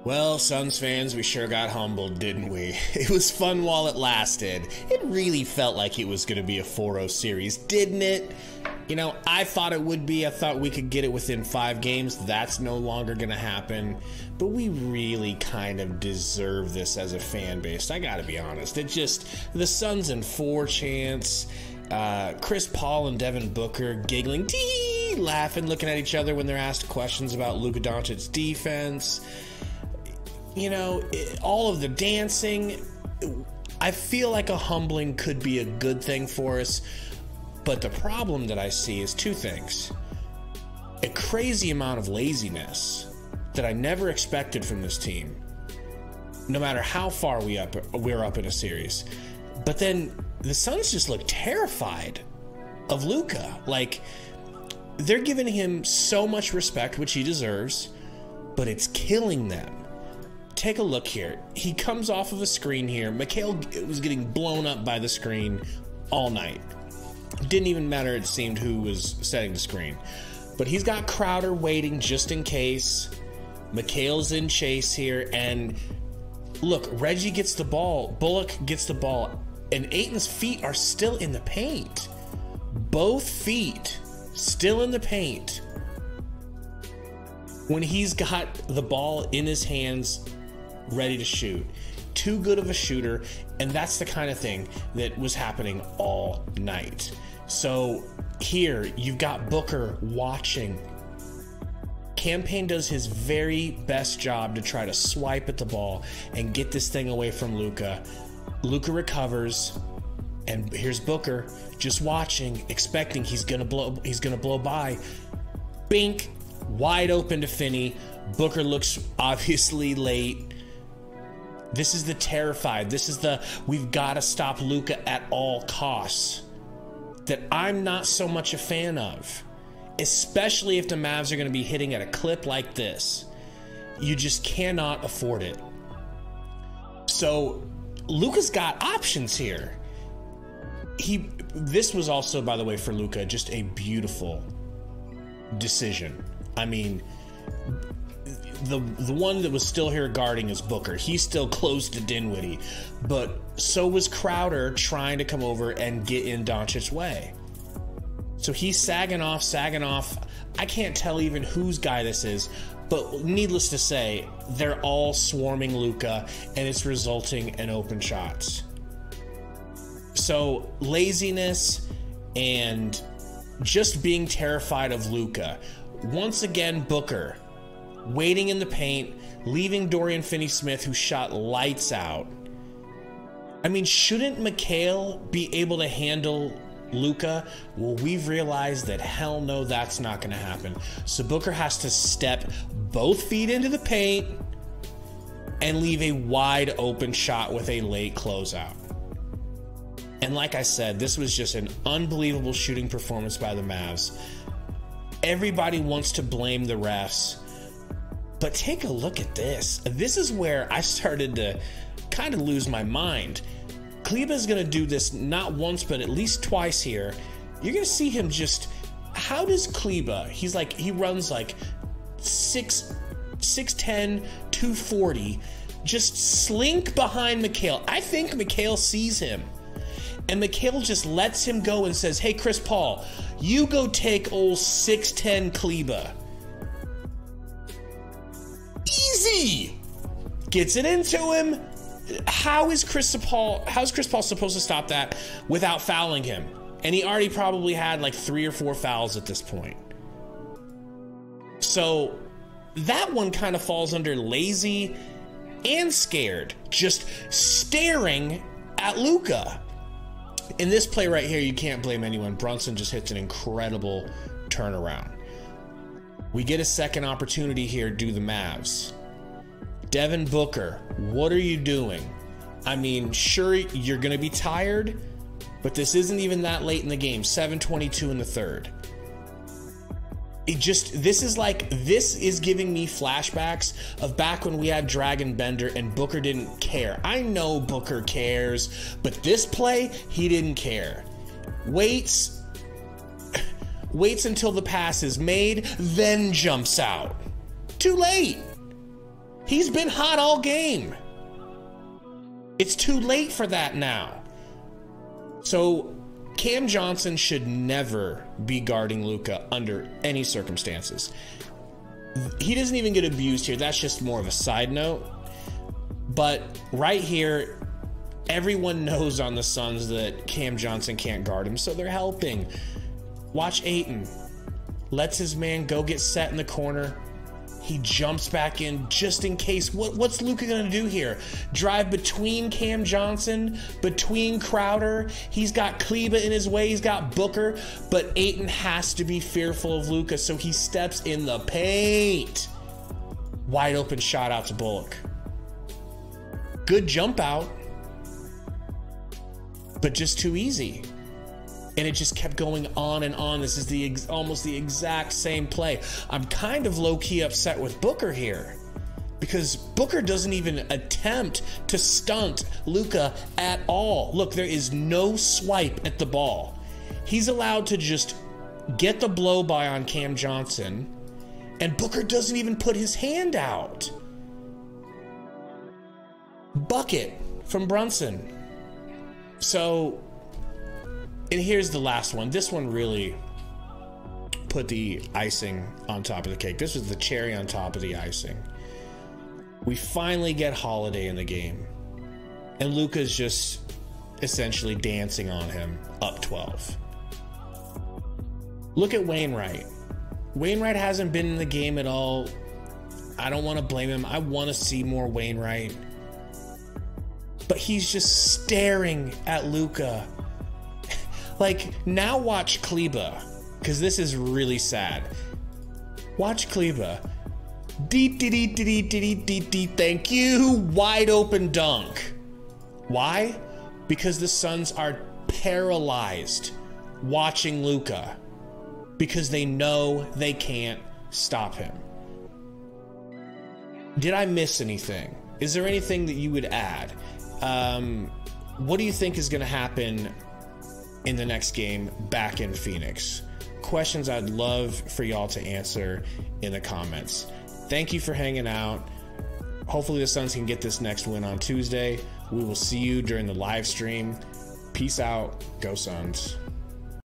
Well, Suns fans, we sure got humbled, didn't we? It was fun while it lasted. It really felt like it was going to be a 4-0 series, didn't it? You know, I thought it would be. I thought we could get it within 5 games. That's no longer going to happen. But we really kind of deserve this as a fan base. I got to be honest. It just, the Suns in 4 chants, Chris Paul and Devin Booker giggling, tee, laughing, looking at each other when they're asked questions about Luka Doncic's defense. You know, all of the dancing. I feel like a humbling could be a good thing for us. But the problem that I see is 2 things. A crazy amount of laziness that I never expected from this team, no matter how far we're up in a series. But then the Suns just look terrified of Luka. Like, they're giving him so much respect, which he deserves, but it's killing them. Take a look here. He comes off of a screen here. Mikal was getting blown up by the screen all night. Didn't even matter, it seemed, who was setting the screen. But he's got Crowder waiting just in case. Mikal's in chase here. And look, Reggie gets the ball. Bullock gets the ball. And Ayton's feet are still in the paint. Both feet still in the paint. When he's got the ball in his hands, ready to shoot. Too good of a shooter, and that's the kind of thing that was happening all night. So here you've got Booker watching. Campaign does his very best job to try to swipe at the ball and get this thing away from Luka. Luka recovers, and here's Booker just watching, expecting he's gonna blow by. Bink, wide open to Finney. Booker looks obviously late. This is the terrified. This is the we've got to stop Luka at all costs that I'm not so much a fan of, especially if the Mavs are going to be hitting at a clip like this. You just cannot afford it. So Luka's got options here. This was also, by the way, for Luka, just a beautiful decision. I mean, the one that was still here guarding is Booker. He's still close to Dinwiddie, but so was Crowder trying to come over and get in Doncic's way. So he's sagging off. I can't tell even whose guy this is, but needless to say, they're all swarming Luka, and it's resulting in open shots. So laziness and just being terrified of Luka. Once again, Booker waiting in the paint, leaving Dorian Finney-Smith, who shot lights out. I mean, shouldn't Mikal be able to handle Luka? Well, we've realized that hell no, that's not going to happen. So Booker has to step both feet into the paint and leave a wide open shot with a late closeout. And like I said, this was just an unbelievable shooting performance by the Mavs. Everybody wants to blame the refs, but take a look at this. This is where I started to kind of lose my mind. Kleber is going to do this not once, but at least twice here. You're going to see him just, how does Kleber, he runs like 6'10", 240, just slink behind Mikal. I think Mikal sees him, and Mikal just lets him go and says, hey, Chris Paul, you go take old 6'10" Kleber. Easy! Gets it into him. How's Chris Paul supposed to stop that without fouling him? And he already probably had like 3 or 4 fouls at this point. So that one kind of falls under lazy and scared, just staring at Luka. In this play right here, you can't blame anyone. Brunson just hits an incredible turnaround. We get a second opportunity here, do the Mavs. Devin Booker, what are you doing? I mean, sure, you're going to be tired, but this isn't even that late in the game. 7:22 in the third. This is giving me flashbacks of back when we had Dragon Bender and Booker didn't care. I know Booker cares, but this play, he didn't care. Waits until the pass is made, then jumps out. Too late. He's been hot all game. It's too late for that now. So Cam Johnson should never be guarding Luka under any circumstances. He doesn't even get abused here. That's just more of a side note. But right here, everyone knows on the Suns that Cam Johnson can't guard him, so they're helping. Watch Ayton. Lets his man go get set in the corner. He jumps back in just in case. What's Luka going to do here? Drive between Cam Johnson, between Crowder. He's got Kleba in his way. He's got Booker. But Ayton has to be fearful of Luka, so he steps in the paint. Wide open shot out to Bullock. Good jump out, but just too easy. And it just kept going on and on. This is almost the exact same play. I'm kind of low-key upset with Booker here because Booker doesn't even attempt to stunt Luka at all. Look, there is no swipe at the ball. He's allowed to just get the blow-by on Cam Johnson, and Booker doesn't even put his hand out. Bucket from Brunson. So, and here's the last one. This one really put the icing on top of the cake. This was the cherry on top of the icing. We finally get Holiday in the game, and Luka's just essentially dancing on him, up 12. Look at Wainwright. Wainwright hasn't been in the game at all. I don't want to blame him. I want to see more Wainwright. But he's just staring at Luka. Like, now watch Kleba, because this is really sad. Watch Kleba. Thank you. Wide open dunk. Why? Because the Suns are paralyzed watching Luka, because they know they can't stop him. Did I miss anything? Is there anything that you would add? What do you think is going to happen in the next game back in Phoenix? Questions I'd love for y'all to answer in the comments. Thank you for hanging out. Hopefully the Suns can get this next win on Tuesday. We will see you during the live stream. Peace out. Go Suns.